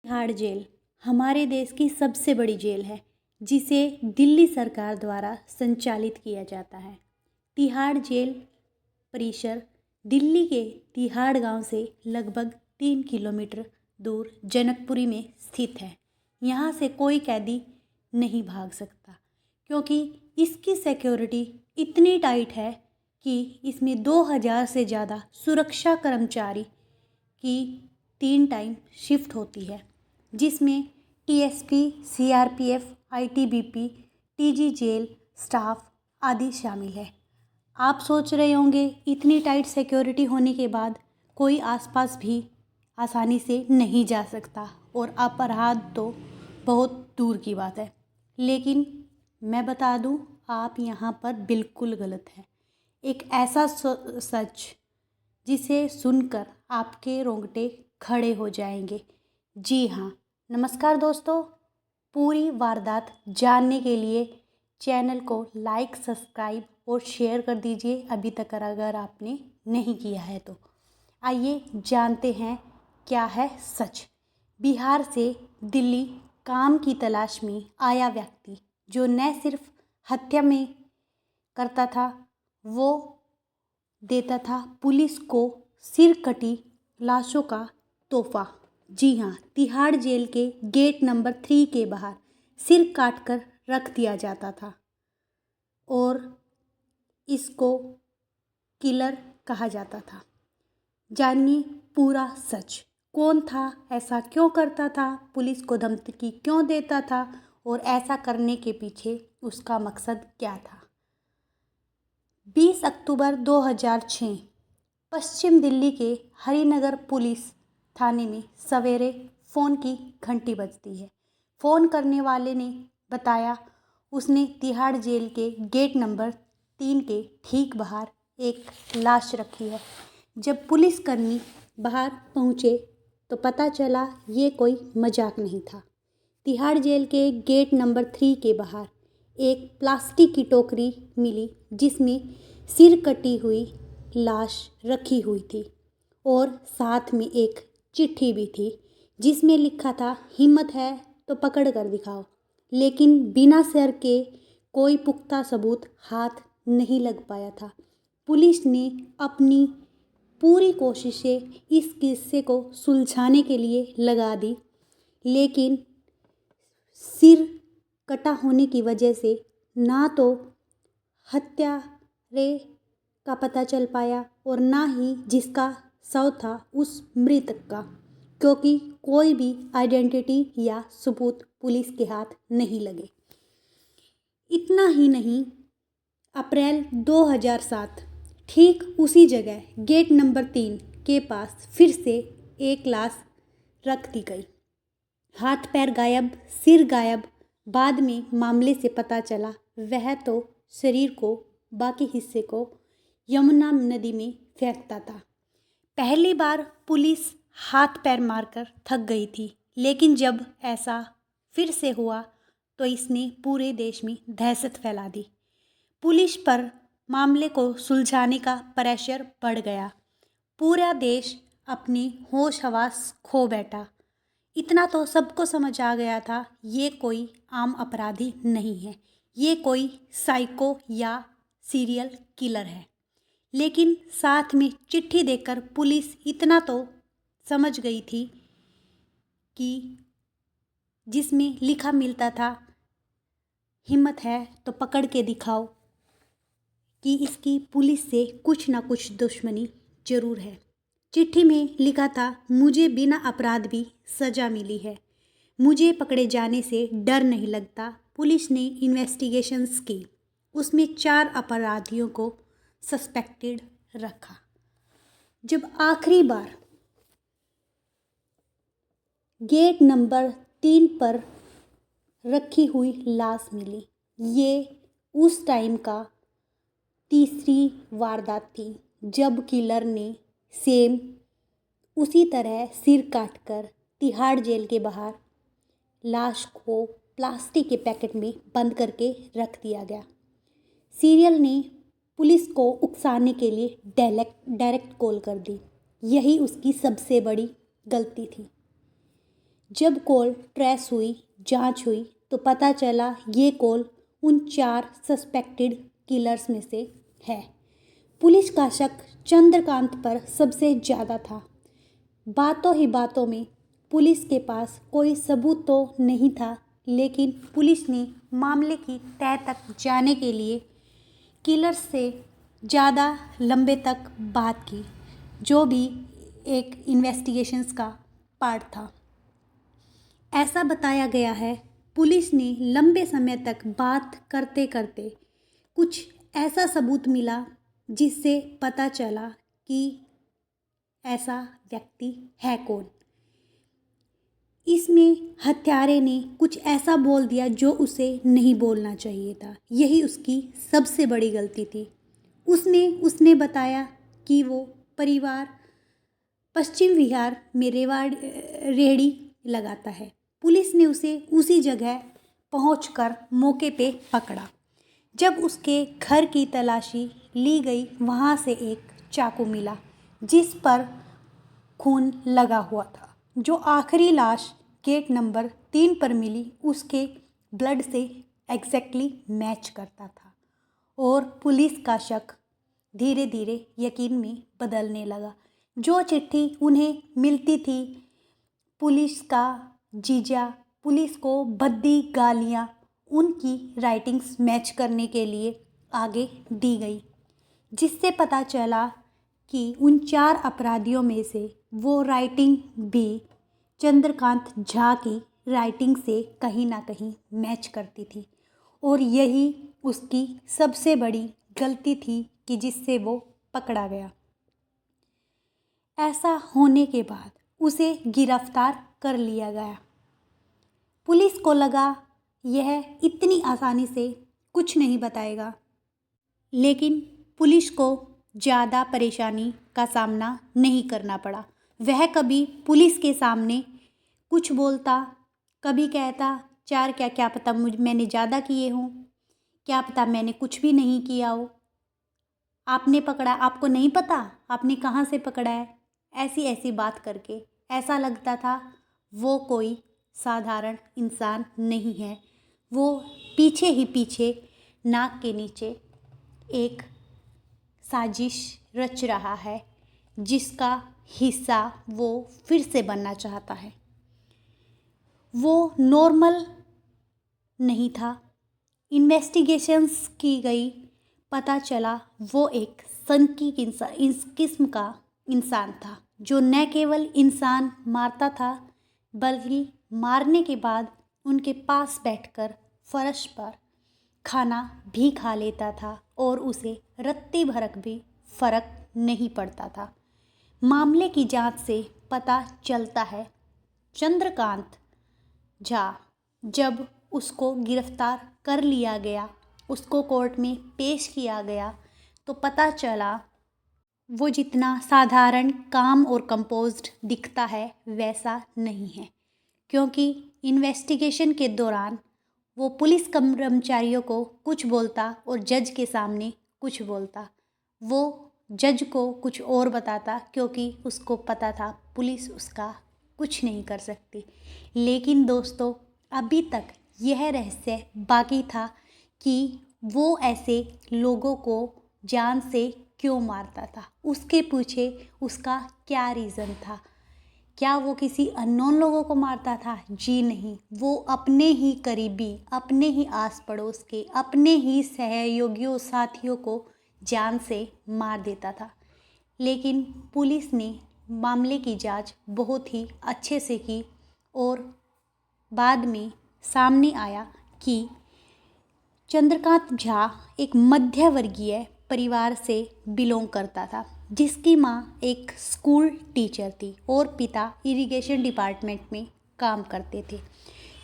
Tihar jail हमारे देश की सबसे बड़ी जेल है, जिसे दिल्ली सरकार द्वारा संचालित किया जाता है। तिहाड़ जेल परिसर दिल्ली के तिहाड़ गांव से लगभग 3 किलोमीटर दूर जनकपुरी में स्थित है। यहाँ से कोई कैदी नहीं भाग सकता, क्योंकि इसकी सिक्योरिटी इतनी टाइट है कि इसमें 2000 से ज़्यादा सुरक्षा कर्मचारी की 3 टाइम शिफ्ट होती है, जिसमें TSP, CRPF, ITBP, TG jail staff आदि शामिल है। आप सोच रहे होंगे इतनी टाइट सिक्योरिटी होने के बाद कोई आसपास भी आसानी से नहीं जा सकता और अपराध तो बहुत दूर की बात है। लेकिन मैं बता दूं, आप यहाँ पर बिल्कुल गलत हैं। एक ऐसा सच जिसे सुनकर आपके रोंगटे खड़े हो जाएंगे। जी हाँ, नमस्कार दोस्तों। पूरी वारदात जानने के लिए चैनल को लाइक, सब्सक्राइब और शेयर कर दीजिए अभी तक अगर आपने नहीं किया है तो। आइए जानते हैं क्या है सच। बिहार से दिल्ली काम की तलाश में आया व्यक्ति, जो न सिर्फ हत्या में करता था, वो देता था पुलिस को सिर कटी लाशों का तोहफा। जी हाँ, तिहाड़ जेल के गेट नंबर 3 के बाहर सिर काटकर रख दिया जाता था और इसको किलर कहा जाता था। जानिए पूरा सच। कौन था, ऐसा क्यों करता था, पुलिस को धमकी क्यों देता था और ऐसा करने के पीछे उसका मकसद क्या था। 20 अक्टूबर 2006 पश्चिम दिल्ली के हरिनगर पुलिस थाने में सवेरे फ़ोन की घंटी बजती है। फ़ोन करने वाले ने बताया उसने तिहाड़ जेल के गेट नंबर 3 के ठीक बाहर एक लाश रखी है। जब पुलिसकर्मी बाहर पहुँचे तो पता चला ये कोई मजाक नहीं था। तिहाड़ जेल के गेट नंबर 3 के बाहर एक प्लास्टिक की टोकरी मिली, जिसमें सिर कटी हुई लाश रखी हुई थी और साथ में एक चिट्ठी भी थी, जिसमें लिखा था, हिम्मत है तो पकड़ कर दिखाओ। लेकिन बिना सर के कोई पुख्ता सबूत हाथ नहीं लग पाया था। पुलिस ने अपनी पूरी कोशिशें इस किस्से को सुलझाने के लिए लगा दी, लेकिन सिर कटा होने की वजह से ना तो हत्यारे का पता चल पाया और ना ही जिसका शव था उस मृतक का, क्योंकि कोई भी आइडेंटिटी या सबूत पुलिस के हाथ नहीं लगे। इतना ही नहीं, अप्रैल 2007 ठीक उसी जगह गेट नंबर 3 के पास फिर से एक लाश रख दी गई। हाथ पैर गायब, सिर गायब। बाद में मामले से पता चला वह तो शरीर को, बाकी हिस्से को यमुना नदी में फेंकता था। पहली बार पुलिस हाथ पैर मारकर थक गई थी, लेकिन जब ऐसा फिर से हुआ तो इसने पूरे देश में दहशत फैला दी। पुलिस पर मामले को सुलझाने का प्रेशर बढ़ गया। पूरा देश अपने होश हवास खो बैठा। इतना तो सबको समझ आ गया था, ये कोई आम अपराधी नहीं है, ये कोई साइको या सीरियल किलर है। लेकिन साथ में चिट्ठी देकर पुलिस इतना तो समझ गई थी कि जिसमें लिखा मिलता था, हिम्मत है तो पकड़ के दिखाओ, कि इसकी पुलिस से कुछ ना कुछ दुश्मनी जरूर है। चिट्ठी में लिखा था, मुझे बिना अपराध भी सज़ा मिली है, मुझे पकड़े जाने से डर नहीं लगता। पुलिस ने इन्वेस्टिगेशंस की, उसमें 4 अपराधियों को सस्पेक्टेड रखा। जब आखिरी बार गेट नंबर 3 पर रखी हुई लाश मिली, ये उस टाइम का तीसरी वारदात थी जब किलर ने सेम उसी तरह सिर काटकर तिहाड़ जेल के बाहर लाश को प्लास्टिक के पैकेट में बंद करके रख दिया गया। सीरियल ने पुलिस को उकसाने के लिए डायरेक्ट कॉल कर दी। यही उसकी सबसे बड़ी गलती थी। जब कॉल ट्रेस हुई, जांच हुई, तो पता चला ये कॉल उन 4 सस्पेक्टेड किलर्स में से है। पुलिस का शक चंद्रकांत पर सबसे ज़्यादा था। बातों ही बातों में पुलिस के पास कोई सबूत तो नहीं था, लेकिन पुलिस ने मामले की तह तक जाने के लिए किलर्स से ज़्यादा लंबे तक बात की, जो भी एक इन्वेस्टिगेशंस का पार्ट था। ऐसा बताया गया है, पुलिस ने लंबे समय तक बात करते करते कुछ ऐसा सबूत मिला जिससे पता चला कि ऐसा व्यक्ति है कौन। इसमें हत्यारे ने कुछ ऐसा बोल दिया जो उसे नहीं बोलना चाहिए था। यही उसकी सबसे बड़ी गलती थी। उसने बताया कि वो परिवार पश्चिम बिहार में रेहड़ी लगाता है। पुलिस ने उसे उसी जगह पहुंचकर मौके पे पकड़ा। जब उसके घर की तलाशी ली गई, वहाँ से एक चाकू मिला जिस पर खून लगा हुआ था। जो आखिरी लाश गेट नंबर 3 पर मिली, उसके ब्लड से एग्जैक्टली मैच करता था और पुलिस का शक धीरे धीरे यकीन में बदलने लगा। जो चिट्ठी उन्हें मिलती थी, पुलिस का जीजा पुलिस को भद्दी गालियाँ उनकी राइटिंग्स मैच करने के लिए आगे दी गई, जिससे पता चला कि उन 4 अपराधियों में से वो राइटिंग भी चंद्रकांत झा की राइटिंग से कहीं ना कहीं मैच करती थी और यही उसकी सबसे बड़ी गलती थी कि जिससे वो पकड़ा गया। ऐसा होने के बाद उसे गिरफ्तार कर लिया गया। पुलिस को लगा यह इतनी आसानी से कुछ नहीं बताएगा, लेकिन पुलिस को ज़्यादा परेशानी का सामना नहीं करना पड़ा। वह कभी पुलिस के सामने कुछ बोलता, कभी कहता 4 क्या पता मैंने ज़्यादा किए हों, क्या पता मैंने कुछ भी नहीं किया हो, आपने पकड़ा, आपको नहीं पता आपने कहाँ से पकड़ा है। ऐसी ऐसी बात करके ऐसा लगता था वो कोई साधारण इंसान नहीं है। वो पीछे ही पीछे नाक के नीचे एक साजिश रच रहा है, जिसका हिस्सा वो फिर से बनना चाहता है। वो नॉर्मल नहीं था। इन्वेस्टिगेशंस की गई, पता चला वो एक संकीर्ण इंसान, इस किस्म का इंसान था जो न केवल इंसान मारता था, बल्कि मारने के बाद उनके पास बैठकर फर्श पर खाना भी खा लेता था और उसे रत्ती भर भी फर्क नहीं पड़ता था। मामले की जांच से पता चलता है चंद्रकांत झा, जब उसको गिरफ्तार कर लिया गया, उसको कोर्ट में पेश किया गया, तो पता चला वो जितना साधारण काम और कंपोज्ड दिखता है वैसा नहीं है। क्योंकि इन्वेस्टिगेशन के दौरान वो पुलिस कर्मचारियों को कुछ बोलता और जज के सामने कुछ बोलता। वो जज को कुछ और बताता, क्योंकि उसको पता था पुलिस उसका कुछ नहीं कर सकती। लेकिन दोस्तों, अभी तक यह रहस्य बाकी था कि वो ऐसे लोगों को जान से क्यों मारता था, उसके पीछे उसका क्या रीज़न था। क्या वो किसी अननोन लोगों को मारता था? जी नहीं, वो अपने ही करीबी, अपने ही आस पड़ोस के, अपने ही सहयोगियों साथियों को जान से मार देता था। लेकिन पुलिस ने मामले की जांच बहुत ही अच्छे से की और बाद में सामने आया कि चंद्रकांत झा एक मध्यवर्गीय परिवार से बिलोंग करता था, जिसकी माँ एक स्कूल टीचर थी और पिता इरिगेशन डिपार्टमेंट में काम करते थे।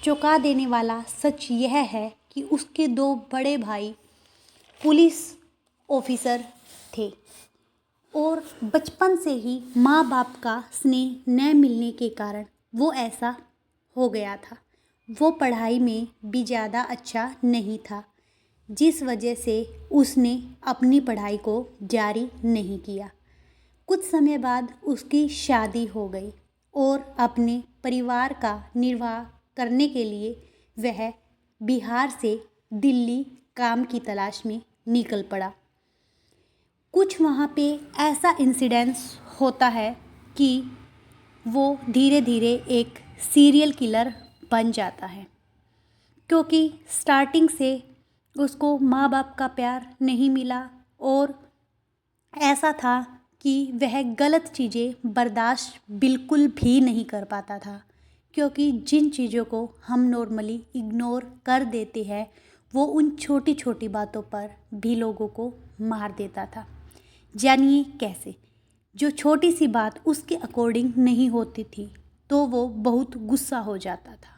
चौंका देने वाला सच यह है कि उसके 2 बड़े भाई पुलिस ऑफिसर थे और बचपन से ही माँ बाप का स्नेह न मिलने के कारण वो ऐसा हो गया था। वो पढ़ाई में भी ज़्यादा अच्छा नहीं था, जिस वजह से उसने अपनी पढ़ाई को जारी नहीं किया। कुछ समय बाद उसकी शादी हो गई और अपने परिवार का निर्वाह करने के लिए वह बिहार से दिल्ली काम की तलाश में निकल पड़ा। कुछ वहाँ पे ऐसा इंसिडेंस होता है कि वो धीरे धीरे एक सीरियल किलर बन जाता है, क्योंकि स्टार्टिंग से उसको माँ बाप का प्यार नहीं मिला और ऐसा था कि वह गलत चीज़ें बर्दाश्त बिल्कुल भी नहीं कर पाता था, क्योंकि जिन चीज़ों को हम नॉर्मली इग्नोर कर देते हैं वो उन छोटी छोटी बातों पर भी लोगों को मार देता था। जानिए कैसे। जो छोटी सी बात उसके अकॉर्डिंग नहीं होती थी तो वो बहुत गुस्सा हो जाता था,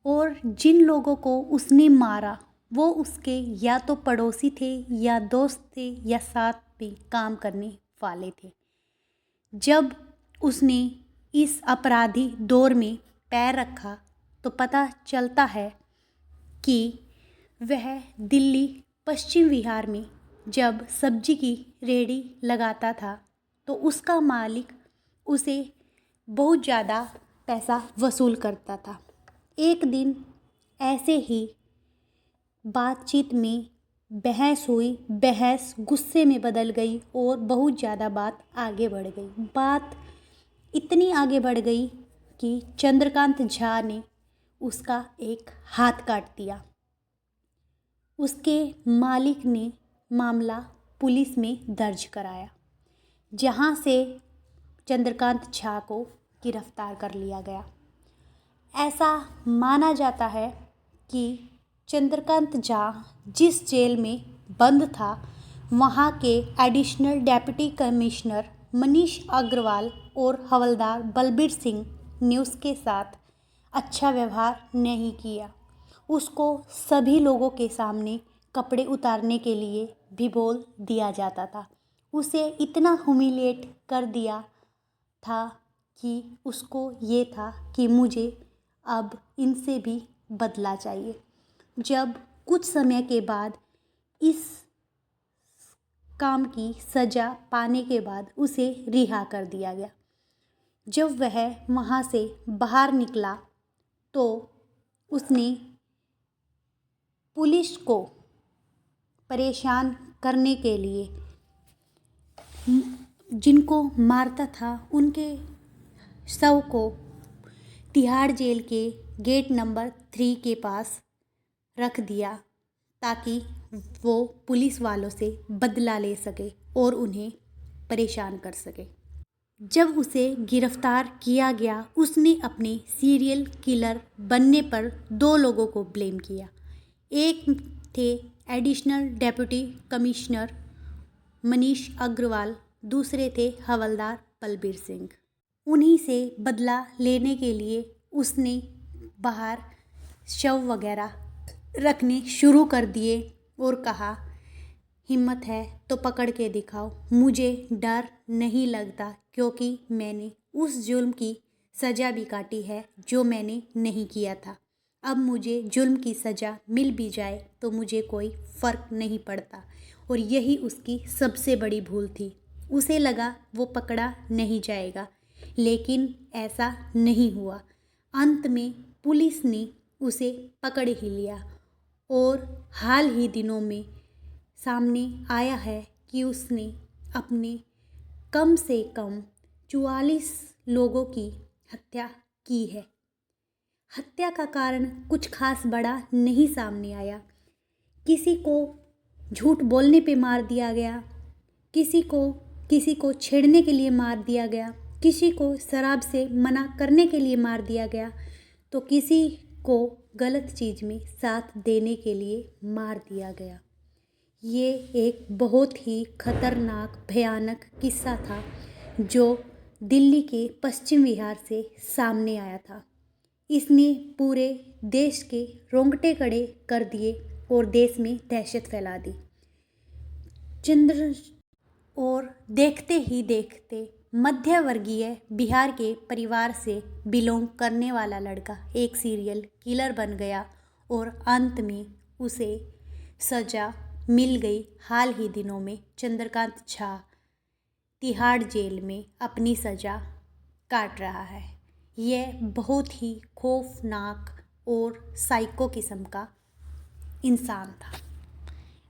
और जिन लोगों को उसने मारा वो उसके या तो पड़ोसी थे या दोस्त थे या साथ में काम करने वाले थे। जब उसने इस अपराधी दौर में पैर रखा तो पता चलता है कि वह दिल्ली पश्चिम विहार में जब सब्जी की रेहड़ी लगाता था तो उसका मालिक उसे बहुत ज़्यादा पैसा वसूल करता था। एक दिन ऐसे ही बातचीत में बहस हुई, बहस गुस्से में बदल गई और बहुत ज़्यादा बात आगे बढ़ गई। बात इतनी आगे बढ़ गई कि चंद्रकांत झा ने उसका एक हाथ काट दिया। उसके मालिक ने मामला पुलिस में दर्ज कराया, जहां से चंद्रकांत झा को गिरफ्तार कर लिया गया। ऐसा माना जाता है कि चंद्रकांत झा जिस जेल में बंद था वहाँ के additional deputy commissioner Manish Agrawal और हवलदार बलबीर सिंह ने उसके साथ अच्छा व्यवहार नहीं किया। उसको सभी लोगों के सामने कपड़े उतारने के लिए भी बोल दिया जाता था। उसे इतना ह्यूमिलिएट कर दिया था कि उसको ये था कि मुझे अब इनसे भी बदला चाहिए। जब कुछ समय के बाद इस काम की सज़ा पाने के बाद उसे रिहा कर दिया गया। जब वह वहाँ से बाहर निकला तो उसने पुलिस को परेशान करने के लिए जिनको मारता था उनके शव को तिहाड़ जेल के गेट नंबर 3 के पास रख दिया ताकि वो पुलिस वालों से बदला ले सके और उन्हें परेशान कर सके। जब उसे गिरफ्तार किया गया उसने अपने सीरियल किलर बनने पर 2 लोगों को ब्लेम किया। एक थे additional deputy commissioner Manish Agrawal, दूसरे थे हवलदार बलबीर सिंह। उन्हीं से बदला लेने के लिए उसने बाहर शव वगैरह रखने शुरू कर दिए और कहा, हिम्मत है तो पकड़ के दिखाओ, मुझे डर नहीं लगता क्योंकि मैंने उस जुल्म की सज़ा भी काटी है जो मैंने नहीं किया था। अब मुझे जुल्म की सज़ा मिल भी जाए तो मुझे कोई फ़र्क नहीं पड़ता। और यही उसकी सबसे बड़ी भूल थी। उसे लगा वो पकड़ा नहीं जाएगा, लेकिन ऐसा नहीं हुआ। अंत में पुलिस ने उसे पकड़ ही लिया और हाल ही दिनों में सामने आया है कि उसने अपने कम से कम 44 लोगों की हत्या की है। हत्या का कारण कुछ खास बड़ा नहीं सामने आया। किसी को झूठ बोलने पे मार दिया गया, किसी को छेड़ने के लिए मार दिया गया, किसी को शराब से मना करने के लिए मार दिया गया, तो किसी को गलत चीज़ में साथ देने के लिए मार दिया गया। ये एक बहुत ही खतरनाक भयानक किस्सा था जो दिल्ली के पश्चिम विहार से सामने आया था। इसने पूरे देश के रोंगटे खड़े कर दिए और देश में दहशत फैला दी। और देखते ही देखते मध्य वर्गीय बिहार के परिवार से बिलोंग करने वाला लड़का एक सीरियल किलर बन गया और अंत में उसे सज़ा मिल गई। हाल ही दिनों में चंद्रकांत झा तिहाड़ जेल में अपनी सज़ा काट रहा है। यह बहुत ही खौफनाक और साइको किस्म का इंसान था।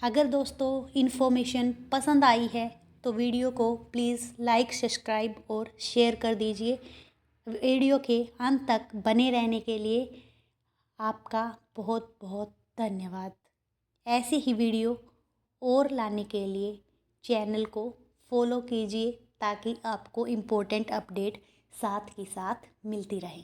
अगर दोस्तों इन्फॉर्मेशन पसंद आई है तो वीडियो को प्लीज़ लाइक, सब्सक्राइब और शेयर कर दीजिए। वीडियो के अंत तक बने रहने के लिए आपका बहुत बहुत धन्यवाद। ऐसी ही वीडियो और लाने के लिए चैनल को फॉलो कीजिए ताकि आपको इम्पोर्टेंट अपडेट साथ ही साथ मिलती रहे।